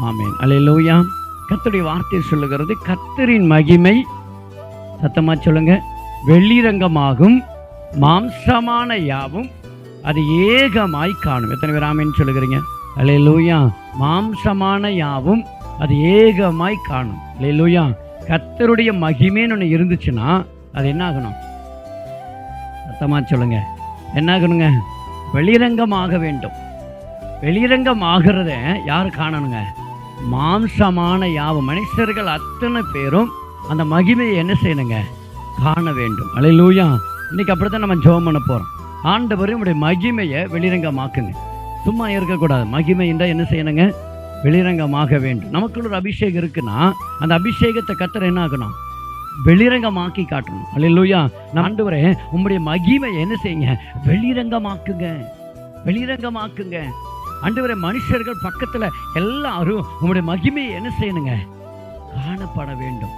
ஆமென். அல்லேலூயா. கர்த்தருடைய வார்த்தை சொல்லுகிறது, கர்த்தரின் மகிமை, சத்தமா சொல்லுங்க, வெளிரங்கமாகும், மாம்சமான யாவும் அது ஏகமாய் காணும். எத்தனை பேர் ஆமென் சொல்லுகிறீங்க? அல்லேலூயா. மாம்சமான யாவும் அது ஏகமாய் காணும். அல்லேலூயா. கர்த்தருடைய மகிமைன்னு ஒன்று இருந்துச்சுன்னா அது என்ன ஆகணும்? சத்தமா சொல்லுங்க, என்ன ஆகணுங்க? வெளிரங்கமாக வேண்டும். வெளிரங்கமாகிறத யார் காணணுங்க? மாம்சமான யாவும், மனுஷர்கள் அத்தனை பேரும் அந்த மகிமையை என்ன செய்யணுங்க? காண வேண்டும். அல்லேலூயா. இன்னைக்கு அப்படித்தான் நம்ம ஜெபம் பண்ண போகிறோம். ஆண்டவரே உடைய மகிமையை வெளிரங்கமாக்குங்க. சும்மா இருக்கக்கூடாது. மகிமை என்றால் என்ன செய்யணுங்க? வெளிரங்கமாக வேண்டும். நமக்குள்ள ஒரு அபிஷேகம் இருக்குன்னா அந்த அபிஷேகத்தை கர்த்தர் என்ன ஆகணும்? வெளிரங்கமாக்கி காட்டணும். அல்லேலூயா. ஆண்டவரே உம்முடைய மகிமையை என்ன செய்யுங்க? வெளிரங்கமாக்குங்க, வெளிரங்கமாக்குங்க. ஆண்டவரே மனுஷர்கள் பக்கத்தில் எல்லாரும் உம்முடைய மகிமையை என்ன செய்யணுங்க? காணப்பட வேண்டும்.